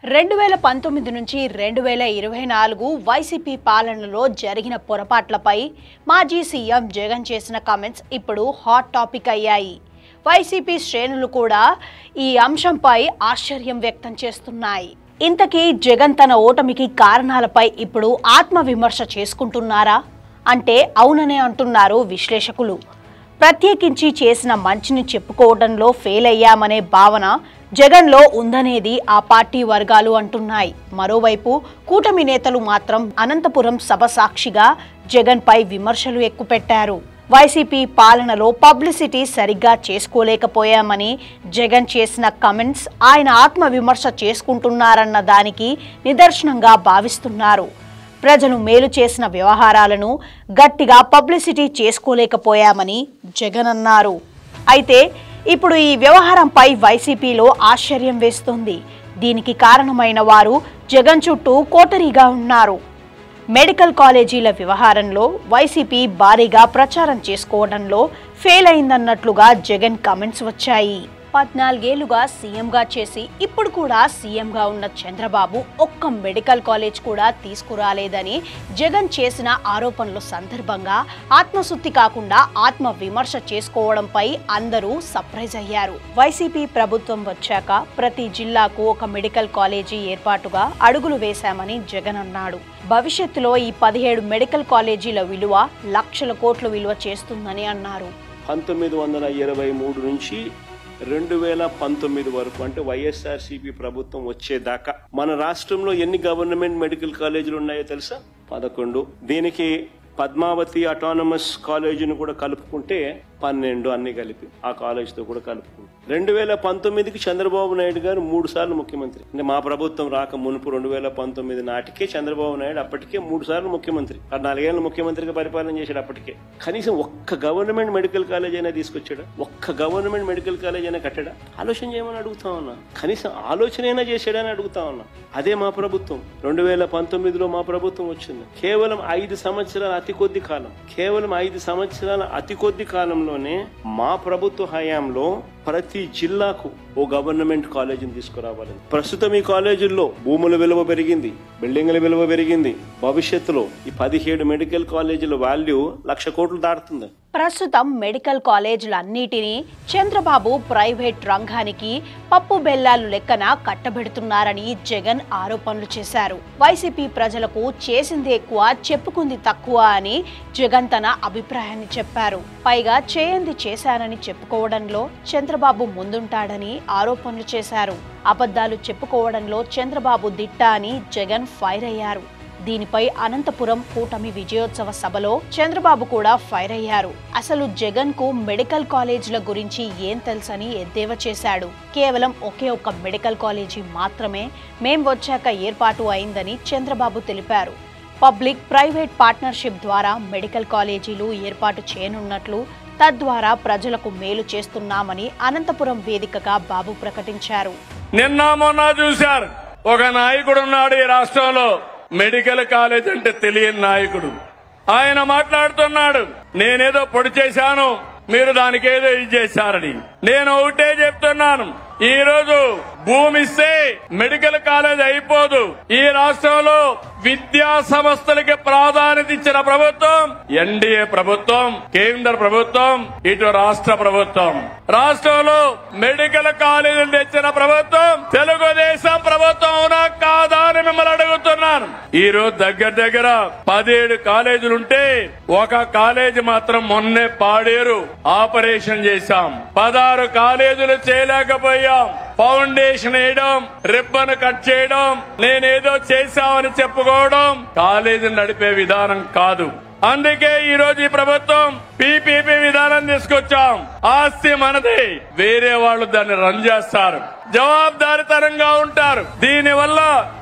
2019 నుంచి 2024 వైసీపీ పాలనలో జరిగిన పొరపాట్లపై మాజీ సీఎం జగన్ చేసిన కామెంట్స్ ఇప్పుడు హాట్ టాపిక్ అయ్యాయి. వైసీపీ శ్రేణులు కూడా ఈ అంశంపై ఆశ్చర్యం వ్యక్తం చేస్తున్నాయి. ఇంతకీ జగన్ తన ఓటమికి కారణాలపై ఇప్పుడు ఆత్మవిమర్శ చేసుకుంటున్నారా అంటే అవుననే అంటున్నారు విశ్లేషకులు. ప్రత్యేకించి చేసిన మంచిని చెప్పుకోవడంలో ఫెయిల్ అయ్యామనే భావన జగన్లో ఉందనేది ఆ పార్టీ వర్గాలు అంటున్నాయి. మరోవైపు కూటమి నేతలు మాత్రం అనంతపురం సభ సాక్షిగా జగన్పై విమర్శలు ఎక్కుపెట్టారు. వైసీపీ పాలనలో పబ్లిసిటీ సరిగ్గా చేసుకోలేకపోయామని జగన్ చేసిన కమెంట్స్ ఆయన ఆత్మవిమర్శ చేసుకుంటున్నారన్న దానికి నిదర్శనంగా భావిస్తున్నారు. ప్రజలు మేలు చేసిన వ్యవహారాలను గట్టిగా పబ్లిసిటీ చేసుకోలేకపోయామని జగన్ అన్నారు. అయితే ఇప్పుడు ఈ వ్యవహారంపై వైసీపీలో ఆశ్చర్యం వేస్తోంది. దీనికి కారణమైన వారు జగన్ చుట్టూ కోటరీగా ఉన్నారు. మెడికల్ కాలేజీల వ్యవహారంలో వైసీపీ భారీగా ప్రచారం చేసుకోవడంలో ఫెయిల్ అయిందన్నట్లుగా జగన్ కామెంట్స్ వచ్చాయి. 14 ఏళ్లుగా సీఎంగా చేసి ఇప్పుడు కూడా సీఎంగా ఉన్న చంద్రబాబు ఒక్క మెడికల్ కాలేజ్ కూడా తీసుకురాలేదని జగన్ చేసిన ఆరోపణల సందర్భంగా ఆత్మశుద్ధి కాకుండా ఆత్మ విమర్శ చేసుకోవడంపై అందరూ సర్ప్రైజ్ అయ్యారు. వైసీపీ ప్రభుత్వం వచ్చాక ప్రతి జిల్లాకు ఒక మెడికల్ కాలేజీ ఏర్పాటుగా అడుగులు వేశామని జగన్ అన్నాడు. భవిష్యత్తులో ఈ 17 మెడికల్ కాలేజీల విలువ లక్షల కోట్ల విలువ చేస్తుందని అన్నారు. 1923 నుంచి 2019 వరకు అంటే వైఎస్ఆర్సీపీ ప్రభుత్వం వచ్చేదాకా మన రాష్ట్రంలో ఎన్ని గవర్నమెంట్ మెడికల్ కాలేజీలు ఉన్నాయో తెలుసా? 11. దీనికి పద్మావతి అటానమస్ కాలేజీని కూడా కలుపుకుంటే 12 అన్ని కలిపి ఆ కాలేజీతో కూడా కలుపుకుంటే 2019కి చంద్రబాబు నాయుడు గారు 3 సార్లు ముఖ్యమంత్రి. అంటే మా ప్రభుత్వం రాక మునుపు 2019 నాటికే చంద్రబాబు నాయుడు అప్పటికే 3 సార్లు ముఖ్యమంత్రి. 14 ఏళ్ళు ముఖ్యమంత్రిగా పరిపాలన చేశాడు. అప్పటికే కనీసం ఒక్క గవర్నమెంట్ మెడికల్ కాలేజ్ అయినా తీసుకొచ్చాడా? ఒక్క గవర్నమెంట్ మెడికల్ కాలేజ్ అయినా కట్టాడా? ఆలోచన చేయమని అడుగుతా ఉన్నా. కనీసం ఆలోచన అయినా చేశాడని అడుగుతా ఉన్నా. అదే మా ప్రభుత్వం. 2019లో మా ప్రభుత్వం వచ్చింది. కేవలం 5 సంవత్సరాల అతి కొద్ది కాలం, కేవలం 5 సంవత్సరాల అతి కొద్ది కాలంలోనే మా ప్రభుత్వ హయాంలో ప్రతి జిల్లాకు ఓ గవర్నమెంట్ కాలేజీని తీసుకురావాలని. ప్రస్తుతం ఈ కాలేజీల్లో భూముల విలువ పెరిగింది, బిల్డింగ్ల విలువ పెరిగింది. భవిష్యత్తులో ఈ 17 మెడికల్ కాలేజీల వాల్యూ 1,00,000 కోట్లు దాటుతుంది. ప్రస్తుతం మెడికల్ కాలేజీలన్నిటినీ చంద్రబాబు ప్రైవేట్ రంగానికి పప్పు బెల్లాలు లెక్కన కట్టబెడుతున్నారని జగన్ ఆరోపణలు చేశారు. వైసీపీ ప్రజలకు చేసింది ఎక్కువ, చెప్పుకుంది తక్కువ అని జగన్ తన అభిప్రాయాన్ని చెప్పారు. పైగా చేయంది చేశానని చెప్పుకోవడంలో చంద్రబాబు ముందుంటాడని ఆరోపణలు చేశారు. అబద్ధాలు చెప్పుకోవడంలో చంద్రబాబు దిట్ట అని జగన్ ఫైర్ అయ్యారు. దీనిపై అనంతపురం కూటమి విజయోత్సవ సభలో చంద్రబాబు కూడా ఫైర్ అయ్యారు. అసలు జగన్ కు మెడికల్ కాలేజీల గురించి ఏం తెలుసని ఎద్దేవా చేశాడు. కేవలం ఒకే ఒక్క మెడికల్ కాలేజీ మాత్రమే మేం వచ్చాక ఏర్పాటు అయిందని చంద్రబాబు తెలిపారు. పబ్లిక్ ప్రైవేట్ పార్ట్నర్షిప్ ద్వారా మెడికల్ కాలేజీలు ఏర్పాటు చేయనున్నట్లు, తద్వారా ప్రజలకు మేలు చేస్తున్నామని అనంతపురం వేదికగా బాబు ప్రకటించారు. నిన్న మొన్న చూశారు, ఒక నాయకుడు ఉన్నాడు ఈ రాష్ట్రంలో, మెడికల్ కాలేజ్ అంటే తెలియని నాయకుడు. ఆయన మాట్లాడుతున్నాడు, నేనేదో పొడి చేశాను, మీరు దానికేదో ఇది చేశారని. నేను ఒకటే చెప్తున్నాను, ఈ రోజు భూమి ఇస్తే మెడికల్ కాలేజ్ అయిపోదు. ఈ రాష్ట్రంలో విద్యా సంస్థలకి ప్రాధాన్యత ఇచ్చిన ప్రభుత్వం ఎన్డీఏ ప్రభుత్వం, కేంద్ర ప్రభుత్వం, ఇటు రాష్ట్ర ప్రభుత్వం. రాష్ట్రంలో మెడికల్ కాలేజీలు తెచ్చిన ప్రభుత్వం తెలుగుదేశం ప్రభుత్వం అవునా కాదా అని మిమ్మల్ని అడుగుతున్నాను. ఈ రోజు దగ్గర 17 కాలేజీలుంటే ఒక కాలేజీ మాత్రం మొన్నే పాడేరు ఆపరేషన్ చేశాం. 16 కాలేజీలు చేయలేకపోయాం. ఫౌండేషన్ వేయడం, రిబ్బన్ కట్ చేయడం, నేనేదో చేశామని చెప్పుకోవడం కాలేజీని నడిపే విధానం కాదు. అందుకే ఈ రోజు ఈ ప్రభుత్వం పీపీపీ విధానం తీసుకొచ్చాం. ఆస్తి మనది, వేరే వాళ్ళు దాన్ని రన్ చేస్తారు, జవాబుదారితనంగా ఉంటారు. దీనివల్ల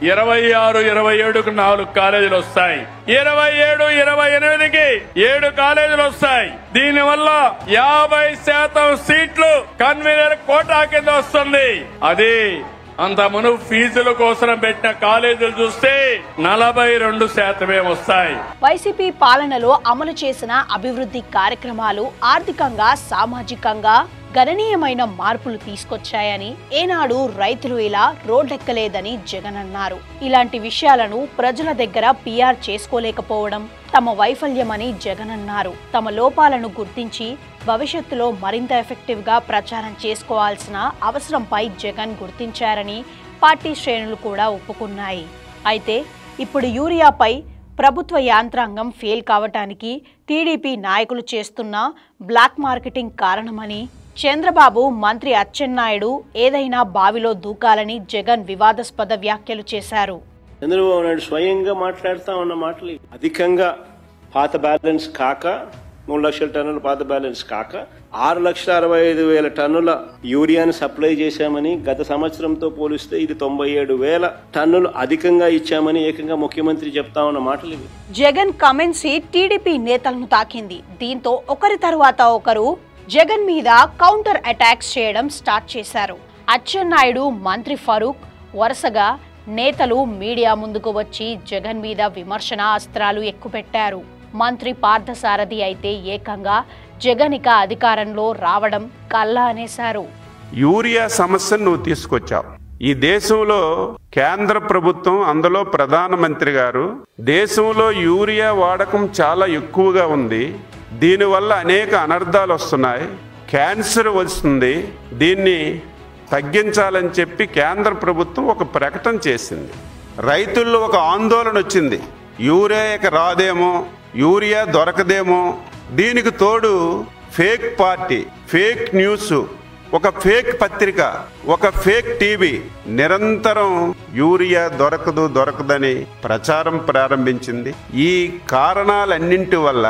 26, 27కు 4 కాలేజీలు వస్తాయి, 27, 28కి 7 కాలేజీలు వస్తాయి. దీనివల్ల 50% సీట్లు కన్వీనర్ కోటా కింద వస్తుంది. అది అంత మును ఫీజుల కోసం పెట్టిన కాలేజీలు చూస్తే 42% వస్తాయి. వైసీపీ పాలనలో అమలు చేసిన అభివృద్ధి కార్యక్రమాలు ఆర్థికంగా, సామాజికంగా గణనీయమైన మార్పులు తీసుకొచ్చాయని, ఏనాడు రైతులు ఇలా రోడ్లెక్కలేదని జగన్ అన్నారు. ఇలాంటి విషయాలను ప్రజల దగ్గర PR చేసుకోలేకపోవడం తమ వైఫల్యమని జగన్ అన్నారు. తమ లోపాలను గుర్తించి భవిష్యత్తులో మరింత ఎఫెక్టివ్గా ప్రచారం చేసుకోవాల్సిన అవసరంపై జగన్ గుర్తించారని పార్టీ శ్రేణులు కూడా ఒప్పుకున్నాయి. అయితే ఇప్పుడు యూరియాపై ప్రభుత్వ యాంత్రాంగం ఫెయిల్ కావటానికి టీడీపీ నాయకులు చేస్తున్న బ్లాక్ మార్కెటింగ్ కారణమని, చంద్రబాబు, మంత్రి అచ్చెన్నాయుడు ఏదైనా బావిలో దూకాలని జగన్ వివాదాస్పద వ్యాఖ్యలు చేశారు. చంద్రబాబు నాయుడు స్వయంగా మాట్లాడుతూ ఉన్న మాటలు అధికంగా పాత బ్యాలెన్స్ కాక 3 లక్షల టన్నుల పాత బ్యాలెన్స్ కాక 6,65,000 టన్నుల యూరియాను సప్లై చేశామని, గత సంవత్సరంతో పోలిస్తే ఇది 97,000 టన్నులు అధికంగా ఇచ్చామని ఏకంగా ముఖ్యమంత్రి చెప్తా ఉన్న మాటలు ఇవి. జగన్ కామెంట్స్ టీడీపీ నేతలను తాకింది. దీంతో ఒకరి తర్వాత ఒకరు జగన్ మీద కౌంటర్ అటాక్స్ చేయడం స్టార్ట్ చేశారు. అచ్చెన్నాయుడు, మంత్రి ఫరూక్ వరుసగా నేతలు మీడియా ముందుకు వచ్చి జగన్ మీద విమర్శన అస్త్రాలు ఎక్కుపెట్టారు. మంత్రి పార్థసారథి అయితే ఏకంగా జగన్ ఇక అధికారంలో రావడం కల్లా అనేశారు. యూరియా సమస్యను నువ్వు తీసుకొచ్చావు. ఈ దేశంలో కేంద్ర ప్రభుత్వం, అందులో ప్రధానమంత్రి గారు, దేశంలో యూరియా వాడకం చాలా ఎక్కువగా ఉంది, దీనివల్ల అనేక అనర్థాలు వస్తున్నాయి, క్యాన్సర్ వస్తుంది, దీన్ని తగ్గించాలని చెప్పి కేంద్ర ప్రభుత్వం ఒక ప్రకటన చేసింది. రైతుల్లో ఒక ఆందోళన వచ్చింది, యూరియా ఇక రాదేమో, యూరియా దొరకదేమో. దీనికి తోడు ఫేక్ పార్టీ, ఫేక్ న్యూస్, ఒక ఫేక్ పత్రిక, ఒక ఫేక్ టీవీ నిరంతరం యూరియా దొరకదని ప్రచారం ప్రారంభించింది. ఈ కారణాలన్నింటి వల్ల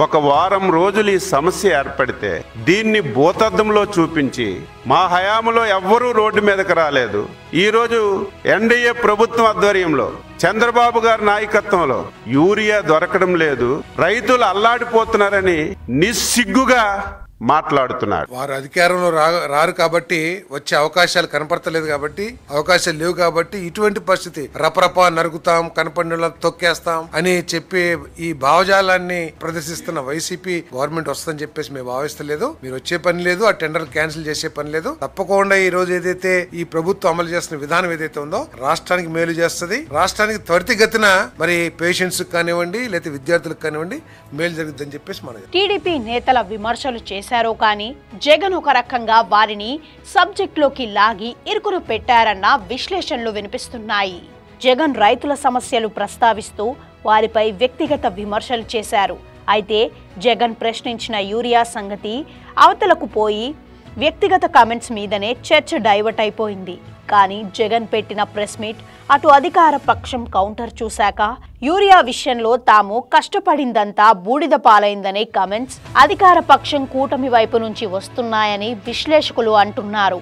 ఒక వారం రోజులు ఈ సమస్య ఏర్పడితే దీన్ని భూతద్దంలో చూపించి మా హయాంలో ఎవ్వరూ రోడ్డు మీదకి రాలేదు, ఈరోజు ఎన్డీఏ ప్రభుత్వం ఆధ్వర్యంలో చంద్రబాబు గారి నాయకత్వంలో యూరియా దొరకడం లేదు, రైతులు అల్లాడిపోతున్నారని నిస్సిగ్గుగా మాట్లాడుతున్నారు. వారు అధికారంలో రారు కాబట్టి, వచ్చే అవకాశాలు కనపడతలేదు కాబట్టి, అవకాశాలు లేవు కాబట్టి ఇటువంటి పరిస్థితి రపరపా నరుగుతాం, కనపడిన తొక్కేస్తాం అని చెప్పి ఈ భావజాలాన్ని ప్రదర్శిస్తున్న వైసీపీ గవర్నమెంట్ వస్తుందని చెప్పేసి మేము భావిస్తలేదు. మీరు వచ్చే పని లేదు, ఆ టెండర్ క్యాన్సిల్ చేసే పని లేదు. తప్పకుండా ఈ రోజు ఏదైతే ఈ ప్రభుత్వం అమలు చేస్తున్న విధానం ఏదైతే ఉందో రాష్ట్రానికి మేలు చేస్తుంది. రాష్ట్రానికి త్వరితగతిన మరి పేషెంట్స్ కానివ్వండి, లేకపోతే విద్యార్థులకు కానివ్వండి మేలు జరుగుతుందని చెప్పేసి మనం టీడీపీ నేతల విమర్శలు చేశారు. కానీ జగన్ ఒక రకంగా వారిని సబ్జెక్టులోకి లాగి ఇరుకును పెట్టారన్న విశ్లేషణలు వినిపిస్తున్నాయి. జగన్ రైతుల సమస్యలు ప్రస్తావిస్తూ వారిపై వ్యక్తిగత విమర్శలు చేశారు. అయితే జగన్ ప్రశ్నించిన యూరియా సంగతి అవతలకు పోయి వ్యక్తిగత కామెంట్స్ మీదనే చర్చ డైవర్ట్ అయిపోయింది. కానీ జగన్ పెట్టిన ప్రెస్ మీట్ అటు అధికార పక్షం కౌంటర్ చూశాక యూరియా విషయంలో తాము కష్టపడిందంతా బూడిద పాలైందనే కామెంట్స్ అధికార పక్షం కూటమి వైపు నుంచి వస్తున్నాయని విశ్లేషకులు అంటున్నారు.